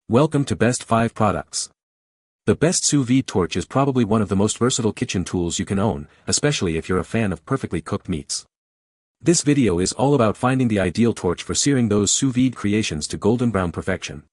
Welcome to Best 5 Products. The Best Sous Vide Torch is probably one of the most versatile kitchen tools you can own, especially if you're a fan of perfectly cooked meats. This video is all about finding the ideal torch for searing those sous vide creations to golden brown perfection.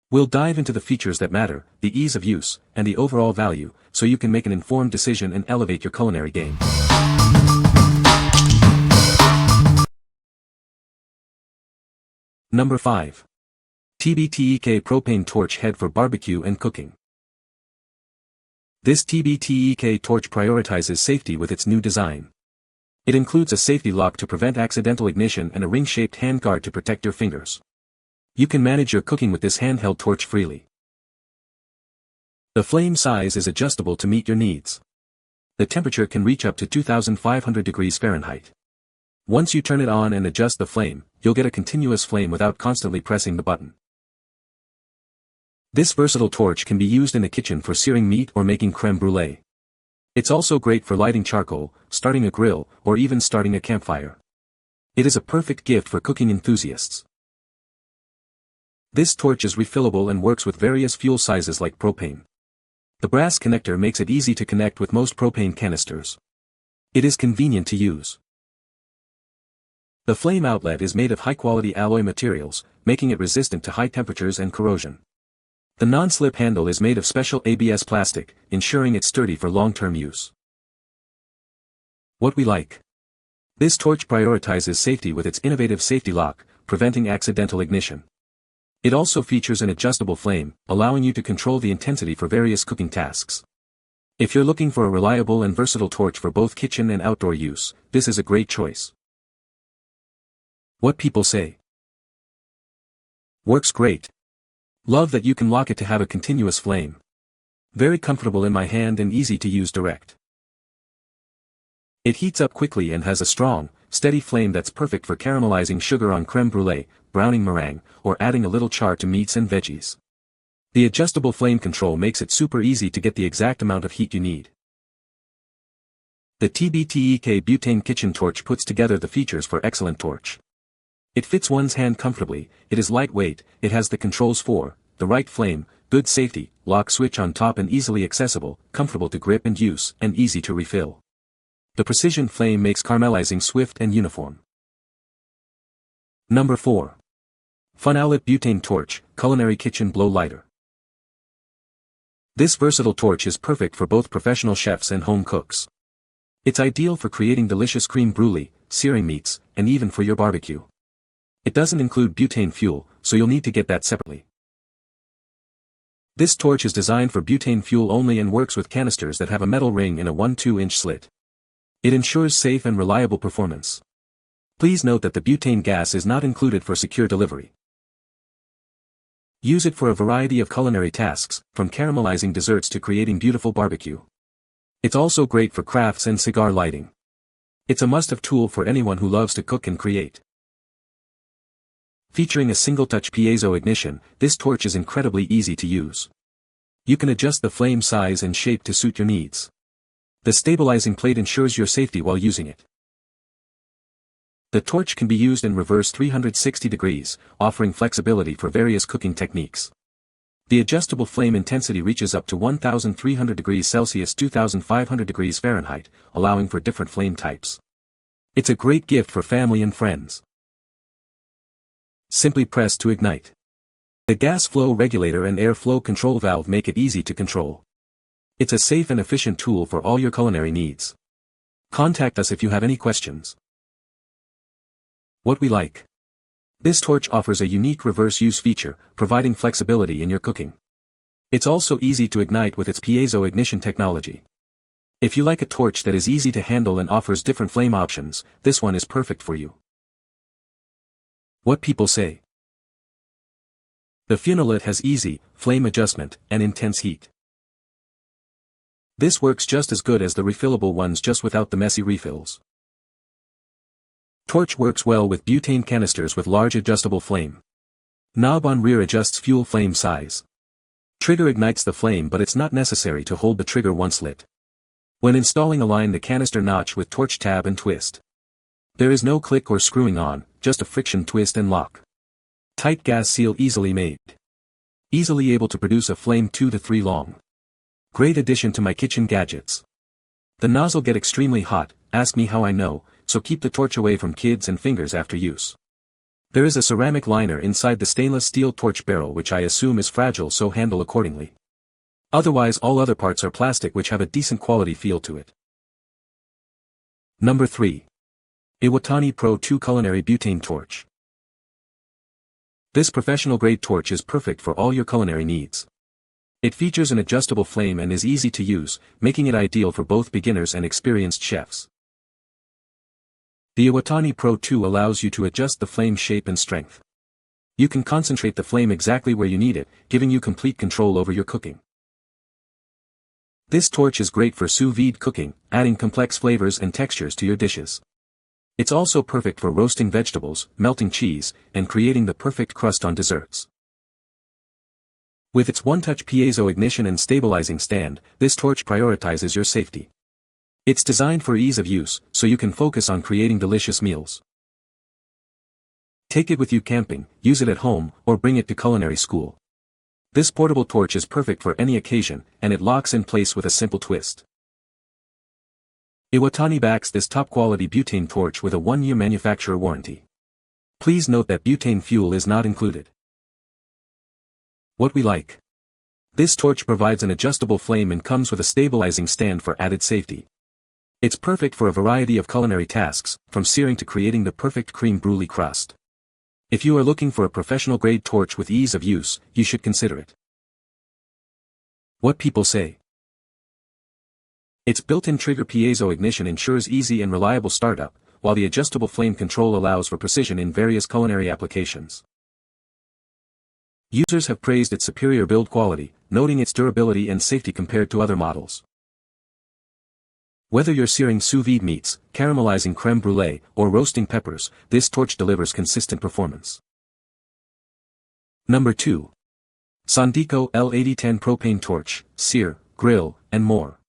We'll dive into the features that matter, the ease of use, and the overall value, so you can make an informed decision and elevate your culinary game. Number 5. TBTEEK Propane Torch Head for Barbecue and Cooking. This TBTEEK torch prioritizes safety with its new design. It includes a safety lock to prevent accidental ignition and a ring-shaped handguard to protect your fingers. You can manage your cooking with this handheld torch freely. The flame size is adjustable to meet your needs. The temperature can reach up to 2,500 degrees Fahrenheit. Once you turn it on and adjust the flame, you'll get a continuous flame without constantly pressing the button. This versatile torch can be used in the kitchen for searing meat or making crème brûlée. It's also great for lighting charcoal, starting a grill, or even starting a campfire. It is a perfect gift for cooking enthusiasts. This torch is refillable and works with various fuel sizes like propane. The brass connector makes it easy to connect with most propane canisters. It is convenient to use. The flame outlet is made of high-quality alloy materials, making it resistant to high temperatures and corrosion. The non-slip handle is made of special ABS plastic, ensuring it's sturdy for long-term use. What we like. This torch prioritizes safety with its innovative safety lock, preventing accidental ignition. It also features an adjustable flame, allowing you to control the intensity for various cooking tasks. If you're looking for a reliable and versatile torch for both kitchen and outdoor use, this is a great choice. What people say. Works great. Love that you can lock it to have a continuous flame. Very comfortable in my hand and easy to use direct. It heats up quickly and has a strong, steady flame that's perfect for caramelizing sugar on crème brûlée, browning meringue, or adding a little char to meats and veggies. The adjustable flame control makes it super easy to get the exact amount of heat you need. The TBTEEK Butane Kitchen Torch puts together the features for excellent torch. It fits one's hand comfortably, it is lightweight, it has the controls for the right flame, good safety, lock switch on top and easily accessible, comfortable to grip and use, and easy to refill. The precision flame makes caramelizing swift and uniform. Number 4. FunOwlet Butane Torch, Culinary Kitchen Blow Lighter. This versatile torch is perfect for both professional chefs and home cooks. It's ideal for creating delicious crème brûlée, searing meats, and even for your barbecue. It doesn't include butane fuel, so you'll need to get that separately. This torch is designed for butane fuel only and works with canisters that have a metal ring in a 1-2-inch slit. It ensures safe and reliable performance. Please note that the butane gas is not included for secure delivery. Use it for a variety of culinary tasks, from caramelizing desserts to creating beautiful barbecue. It's also great for crafts and cigar lighting. It's a must-have tool for anyone who loves to cook and create. Featuring a single-touch piezo ignition, this torch is incredibly easy to use. You can adjust the flame size and shape to suit your needs. The stabilizing plate ensures your safety while using it. The torch can be used in reverse 360 degrees, offering flexibility for various cooking techniques. The adjustable flame intensity reaches up to 1,300 degrees Celsius 2,500 degrees Fahrenheit, allowing for different flame types. It's a great gift for family and friends. Simply press to ignite. The gas flow regulator and air flow control valve make it easy to control. It's a safe and efficient tool for all your culinary needs. Contact us if you have any questions. What we like. This torch offers a unique reverse use feature, providing flexibility in your cooking. It's also easy to ignite with its piezo ignition technology. If you like a torch that is easy to handle and offers different flame options, this one is perfect for you. What people say. The FunOwlet has easy, flame adjustment, and intense heat. This works just as good as the refillable ones, just without the messy refills. Torch works well with butane canisters with large adjustable flame. Knob on rear adjusts fuel flame size. Trigger ignites the flame, but it's not necessary to hold the trigger once lit. When installing, align the canister notch with torch tab and twist. There is no click or screwing on, just a friction twist and lock. Tight gas seal easily made. Easily able to produce a flame 2 to 3 long. Great addition to my kitchen gadgets. The nozzle get extremely hot, ask me how I know, so keep the torch away from kids and fingers after use. There is a ceramic liner inside the stainless steel torch barrel which I assume is fragile, so handle accordingly. Otherwise all other parts are plastic which have a decent quality feel to it. Number 3. Iwatani Pro 2 Culinary Butane Torch. This professional grade torch is perfect for all your culinary needs. It features an adjustable flame and is easy to use, making it ideal for both beginners and experienced chefs. The Iwatani Pro 2 allows you to adjust the flame shape and strength. You can concentrate the flame exactly where you need it, giving you complete control over your cooking. This torch is great for sous vide cooking, adding complex flavors and textures to your dishes. It's also perfect for roasting vegetables, melting cheese, and creating the perfect crust on desserts. With its one-touch piezo ignition and stabilizing stand, this torch prioritizes your safety. It's designed for ease of use, so you can focus on creating delicious meals. Take it with you camping, use it at home, or bring it to culinary school. This portable torch is perfect for any occasion, and it locks in place with a simple twist. Iwatani backs this top-quality butane torch with a 1-year manufacturer warranty. Please note that butane fuel is not included. What we like. This torch provides an adjustable flame and comes with a stabilizing stand for added safety. It's perfect for a variety of culinary tasks, from searing to creating the perfect creme brulee crust. If you are looking for a professional-grade torch with ease of use, you should consider it. What people say. Its built-in trigger piezo ignition ensures easy and reliable startup, while the adjustable flame control allows for precision in various culinary applications. Users have praised its superior build quality, noting its durability and safety compared to other models. Whether you're searing sous vide meats, caramelizing creme brulee, or roasting peppers, this torch delivers consistent performance. Number 2. Sondiko L8010 Propane Torch, Sear, Grill, and more.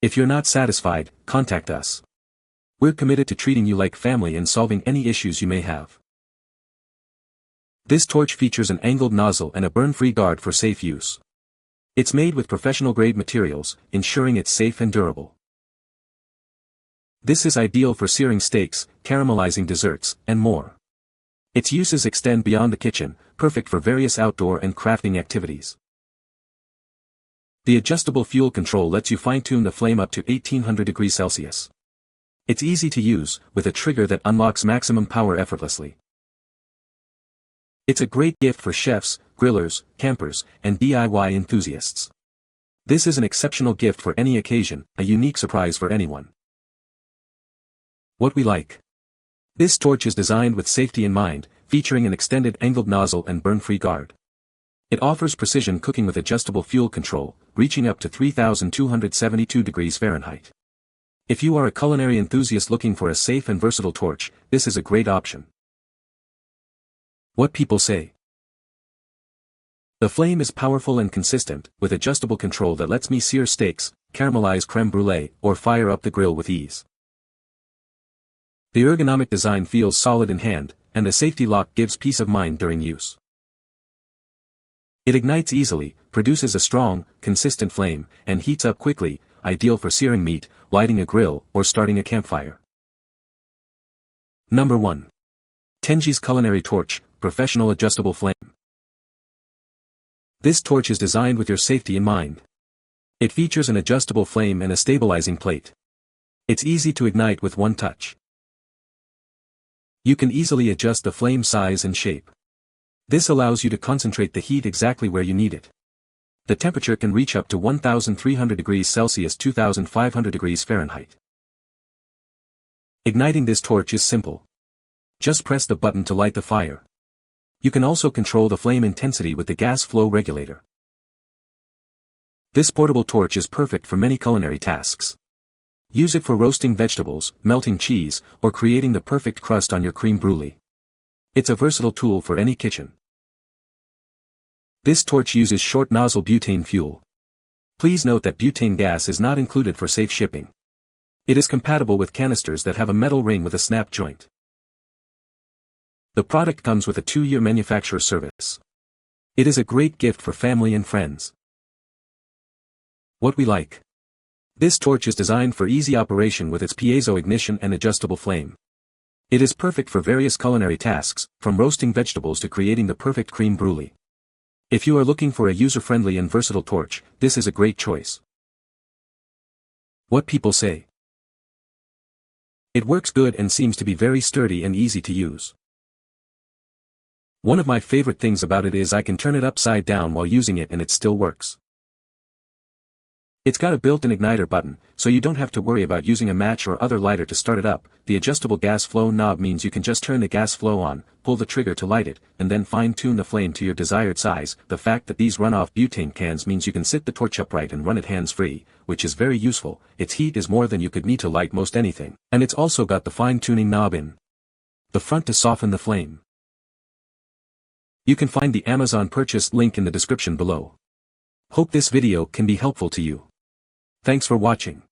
If you're not satisfied, contact us. We're committed to treating you like family and solving any issues you may have. This torch features an angled nozzle and a burn-free guard for safe use. It's made with professional-grade materials, ensuring it's safe and durable. This is ideal for searing steaks, caramelizing desserts, and more. Its uses extend beyond the kitchen, perfect for various outdoor and crafting activities. The adjustable fuel control lets you fine-tune the flame up to 1800 degrees Celsius. It's easy to use, with a trigger that unlocks maximum power effortlessly. It's a great gift for chefs, grillers, campers, and DIY enthusiasts. This is an exceptional gift for any occasion, a unique surprise for anyone. What we like. This torch is designed with safety in mind, featuring an extended angled nozzle and burn-free guard. It offers precision cooking with adjustable fuel control, reaching up to 3,272 degrees Fahrenheit. If you are a culinary enthusiast looking for a safe and versatile torch, this is a great option. What people say. The flame is powerful and consistent, with adjustable control that lets me sear steaks, caramelize creme brulee, or fire up the grill with ease. The ergonomic design feels solid in hand, and the safety lock gives peace of mind during use. It ignites easily, produces a strong, consistent flame, and heats up quickly, ideal for searing meat, lighting a grill, or starting a campfire. Number 1. TENGYES Culinary Torch, Professional Adjustable Flame. This torch is designed with your safety in mind. It features an adjustable flame and a stabilizing plate. It's easy to ignite with one touch. You can easily adjust the flame size and shape. This allows you to concentrate the heat exactly where you need it. The temperature can reach up to 1,300 degrees Celsius 2,500 degrees Fahrenheit. Igniting this torch is simple. Just press the button to light the fire. You can also control the flame intensity with the gas flow regulator. This portable torch is perfect for many culinary tasks. Use it for roasting vegetables, melting cheese, or creating the perfect crust on your creme brulee. It's a versatile tool for any kitchen. This torch uses short nozzle butane fuel. Please note that butane gas is not included for safe shipping. It is compatible with canisters that have a metal ring with a snap joint. The product comes with a 2-year manufacturer service. It is a great gift for family and friends. What we like. This torch is designed for easy operation with its piezo ignition and adjustable flame. It is perfect for various culinary tasks, from roasting vegetables to creating the perfect creme brulee. If you are looking for a user-friendly and versatile torch, this is a great choice. What people say. It works good and seems to be very sturdy and easy to use. One of my favorite things about it is I can turn it upside down while using it and it still works. It's got a built-in igniter button, so you don't have to worry about using a match or other lighter to start it up. The adjustable gas flow knob means you can just turn the gas flow on, pull the trigger to light it, and then fine-tune the flame to your desired size. The fact that these run off butane cans means you can sit the torch upright and run it hands-free, which is very useful. Its heat is more than you could need to light most anything, and it's also got the fine-tuning knob in the front to soften the flame. You can find the Amazon purchase link in the description below. Hope this video can be helpful to you. Thanks for watching.